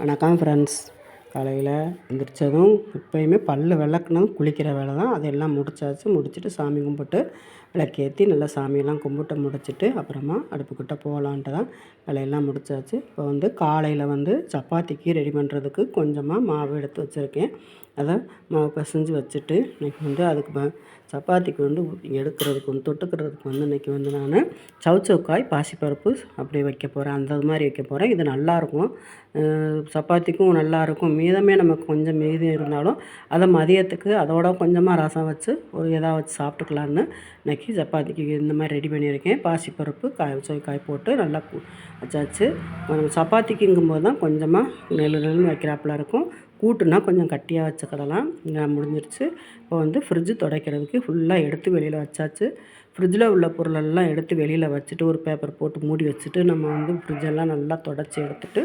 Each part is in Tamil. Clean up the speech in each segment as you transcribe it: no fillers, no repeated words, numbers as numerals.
வணக்கம் ஃப்ரெண்ட்ஸ். காலையில் எந்திரிச்சதும் எப்போயுமே பல் விளக்குனதும் குளிக்கிற வேலை தான். அதெல்லாம் முடிச்சாச்சு. முடிச்சுட்டு சாமி கும்பிட்டு விளக்கேற்றி நல்லா சாமியெல்லாம் கும்பிட்டு முடிச்சுட்டு அப்புறமா அடுப்புக்கிட்ட போகலான்ட்டு தான் வேலையெல்லாம் முடிச்சாச்சு. இப்போ காலையில் சப்பாத்திக்கு ரெடி பண்ணுறதுக்கு கொஞ்சமாக மாவு எடுத்து வச்சுருக்கேன். அதை மாவு பிசைஞ்சு வச்சுட்டு இன்றைக்கி அதுக்கு சப்பாத்திக்கு எடுக்கிறதுக்கு தொட்டுக்கிறதுக்கு இன்றைக்கி நான் சவுச்சவுக்காய் பாசிப்பருப்பு அப்படி வைக்க போகிறேன். அந்த மாதிரி வைக்க போகிறேன். இது நல்லாயிருக்கும், சப்பாத்திக்கும் நல்லாயிருக்கும். மீதமே நமக்கு கொஞ்சம் மீதம் இருந்தாலும் அதை மதியத்துக்கு அதோட கொஞ்சமாக ரசம் வச்சு ஒரு எதாவது வச்சு சாப்பிட்டுக்கலான்னு இன்றைக்கி சப்பாத்திக்கு இந்த மாதிரி ரெடி பண்ணியிருக்கேன். பாசிப்பருப்பு காய் போட்டு நல்லா வச்சாச்சு. சப்பாத்திக்குங்கும்போது தான் கொஞ்சமாக நெல்லுன்னு வைக்கிறாப்புல இருக்கும். கூட்டுனா கொஞ்சம் கட்டியாக வச்சுக்கிடலாம். முடிஞ்சிருச்சு. இப்போ ஃப்ரிட்ஜு துடைக்கிறதுக்கு ஃபுல்லாக எடுத்து வெளியில் வச்சாச்சு. ஃப்ரிட்ஜில் உள்ள பொருளெல்லாம் எடுத்து வெளியில் வச்சுட்டு ஒரு பேப்பர் போட்டு மூடி வச்சுட்டு நம்ம ஃப்ரிட்ஜெல்லாம் நல்லா தொடச்சி எடுத்துகிட்டு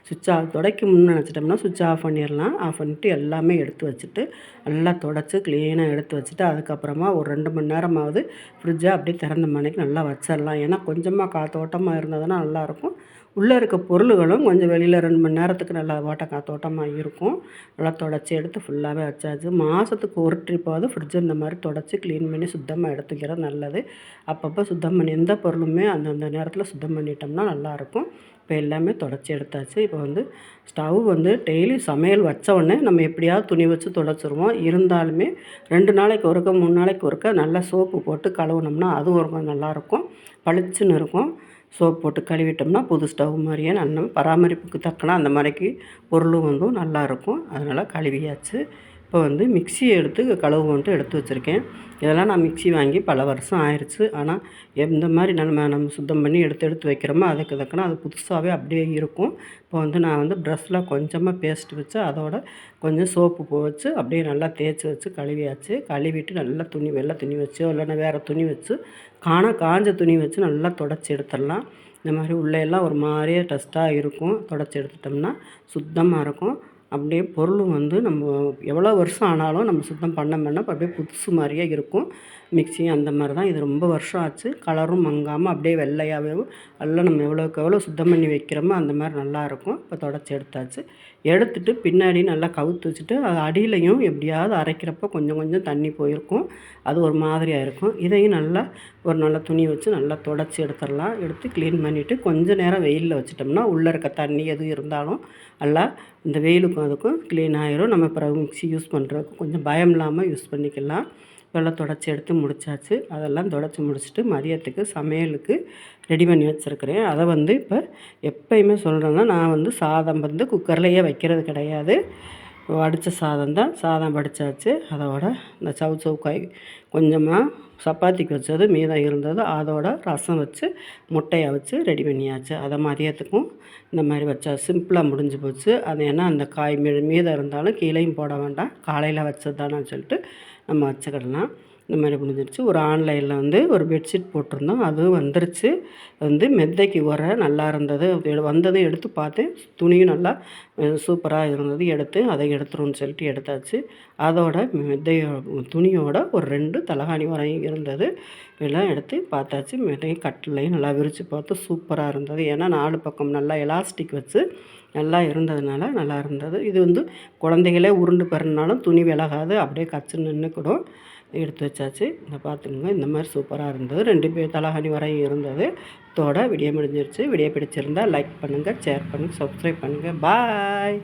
சுவிட்ச் ஆஃப் துடைக்கணும்னு நினச்சிட்டோம்னா சுவிட்ச் ஆஃப் பண்ணிடலாம். ஆஃப் பண்ணிவிட்டு எல்லாமே எடுத்து வச்சுட்டு நல்லா தொடச்சி க்ளீனாக எடுத்து வச்சுட்டு அதுக்கப்புறமா ஒரு 2 மணி நேரமாவது ஃப்ரிட்ஜை அப்படியே திறந்த மணிக்கு நல்லா வச்சிடலாம். ஏன்னா கொஞ்சமாக காத்தோட்டமாக இருந்ததுன்னா நல்லாயிருக்கும். உள்ளே இருக்க பொருள்களும் கொஞ்சம் வெளியில் 2 மணி நேரத்துக்கு நல்லா காத்தோட்டமாக இருக்கும். நல்லா தொடச்சி எடுத்து ஃபுல்லாகவே வச்சாச்சு. மாதத்துக்கு ஒரு ட்ரிப்பாவது ஃப்ரிட்ஜை இந்த மாதிரி தொடச்சி க்ளீன் பண்ணி சுத்தமாக எடுத்துக்கிறது நல்லது. அப்பப்போ சுத்தம் பண்ணி எந்த பொருளுமே அந்தந்த நேரத்தில் சுத்தம் பண்ணிட்டோம்னா நல்லாயிருக்கும். இப்போ எல்லாமே தொடச்சி எடுத்தாச்சு. இப்போ ஸ்டவ் டெய்லி சமையல் வச்ச உடனே நம்ம எப்படியாவது துணி வச்சு தொடச்சிருவோம். இருந்தாலுமே 2 நாளைக்கு ஒருக்க 3 நாளைக்கு ஒருக்க நல்லா சோப்பு போட்டு கழுவுனோம்னா அதுவும் ரொம்ப நல்லாயிருக்கும், பளிச்சுன்னு இருக்கும். சோப் போட்டு கழுவிட்டோம்னா புது ஸ்டவ் மாதிரியே நல்ல பராமரிப்புக்கு தக்கன அந்த மாதிரிக்கு பொருளும் நல்லாயிருக்கும். அதனால் கழுவியாச்சு. இப்போ மிக்சியை எடுத்து கழுவு எடுத்து வச்சுருக்கேன். இதெல்லாம் நான் மிக்சி வாங்கி பல வருஷம் ஆயிடுச்சு. ஆனால் எந்த மாதிரி நம்ம சுத்தம் பண்ணி எடுத்து வைக்கிறோமோ அதுக்கு தக்கன அது புதுசாகவே அப்படியே இருக்கும். இப்போ நான் ப்ரஷ்ஷில் கொஞ்சமாக பேஸ்ட் வச்சு அதோட கொஞ்சம் சோப்பு வச்சு அப்படியே நல்லா தேய்ச்சி வச்சு கழுவியாச்சு. கழுவிட்டு நல்லா வெள்ளை துணி வச்சு இல்லைன்னா வேறு துணி வச்சு காஞ்ச துணி வச்சு நல்லா தொடச்சி எடுத்துடலாம். இந்த மாதிரி உள்ளேயெல்லாம் ஒரு மாதிரியே டஸ்ட்டாக இருக்கும். தொடச்சி எடுத்துட்டோம்னா சுத்தமாக இருக்கும். அப்படியே பொருளும் நம்ம எவ்வளோ வருஷம் ஆனாலும் நம்ம சுத்தம் பண்ண அப்படியே புதுசு மாதிரியே இருக்கும். மிக்ஸி அந்த மாதிரி தான். இது ரொம்ப வருஷம் ஆச்சு. கலரும் மங்காமல் அப்படியே வெள்ளையாகவே எல்லாம் நம்ம எவ்வளோக்கு எவ்வளோ சுத்தம் பண்ணி வைக்கிறோமோ அந்த மாதிரி நல்லாயிருக்கும். இப்போ தொடச்சி எடுத்தாச்சு. எடுத்துட்டு பின்னாடி நல்லா கவுத்து வச்சுட்டு அது அடியிலையும் எப்படியாவது அரைக்கிறப்போ கொஞ்சம் கொஞ்சம் தண்ணி போயிருக்கும். அது ஒரு மாதிரியாக இருக்கும். இதையும் நல்லா ஒரு நல்ல துணி வச்சு நல்லா தொடச்சி எடுத்துடலாம். எடுத்து க்ளீன் பண்ணிவிட்டு கொஞ்சம் நேரம் வெயிலில் வச்சிட்டோம்னா உள்ளே இருக்க தண்ணி எதுவும் இருந்தாலும் நல்லா இந்த வெயிலுக்கும் அதுக்கும் க்ளீன் ஆகிரும். நம்ம அப்புறம் மிக்ஸி யூஸ் பண்ணுறதுக்கு கொஞ்சம் பயம் இல்லாமல் யூஸ் பண்ணிக்கலாம். இப்போல்லாம் தொடச்சி எடுத்து முடித்தாச்சு. அதெல்லாம் தொடச்சி முடிச்சுட்டு மதியத்துக்கு சமையலுக்கு ரெடி பண்ணி வச்சுருக்கிறேன். அதை இப்போ எப்போயுமே சொல்கிறேன்னா நான் சாதம் குக்கர்லேயே வைக்கிறது கிடையாது. வடித்த சாதம் தான். சாதம் வடித்தாச்சு. அதோட இந்த சவுக்காய் கொஞ்சமாக சப்பாத்திக்கு வச்சது மீதம் இருந்தது அதோட ரசம் வச்சு முட்டையை வச்சு ரெடி பண்ணியாச்சு. அதை மதியத்துக்கும் இந்த மாதிரி வச்சா சிம்பிளாக முடிஞ்சு போச்சு. அது ஏன்னா அந்த காய் மீதம் இருந்தாலும் கீழேயும் போட வேண்டாம், காலையில் வச்சது தானேன்னு சொல்லிட்டு நம்ம வச்சுக்கிடலாம். இந்த மாதிரி முடிஞ்சிருச்சு. ஒரு ஆன்லைனில் ஒரு பெட்ஷீட் போட்டிருந்தோம், அதுவும் வந்துருச்சு. மெத்தைக்கு உரை நல்லா இருந்தது. வந்ததும் எடுத்து பார்த்தேன், துணியும் நல்லா சூப்பராக இருந்தது. எடுத்து அதை எடுத்துருன்னு சொல்லிட்டு எடுத்தாச்சு. அதோட துணியோட ஒரு 2 தலகாணி உரையும் இருந்தது. எல்லாம் எடுத்து பார்த்தாச்சு. மெத்தையும் கட்டிலையும் நல்லா விரித்து பார்த்து சூப்பராக இருந்தது. ஏன்னா 4 பக்கம் நல்லா எலாஸ்டிக் வச்சு நல்லா இருந்ததுனால நல்லா இருந்தது. இது குழந்தைகளே உருண்டு பெறனாலும் துணி விலகாது, அப்படியே கச்சுன்னு நின்றுக்கிடும். எடுத்து வச்சாச்சு. இந்த பார்த்துங்க, இந்த மாதிரி சூப்பராக இருந்தது. 2 தலகாணி வரையும் இருந்தது. இதோட வீடியோ முடிஞ்சிருச்சு. வீடியோ பிடிச்சிருந்தால் லைக் பண்ணுங்கள், ஷேர் பண்ணுங்கள், சப்ஸ்கிரைப் பண்ணுங்கள். பாய்.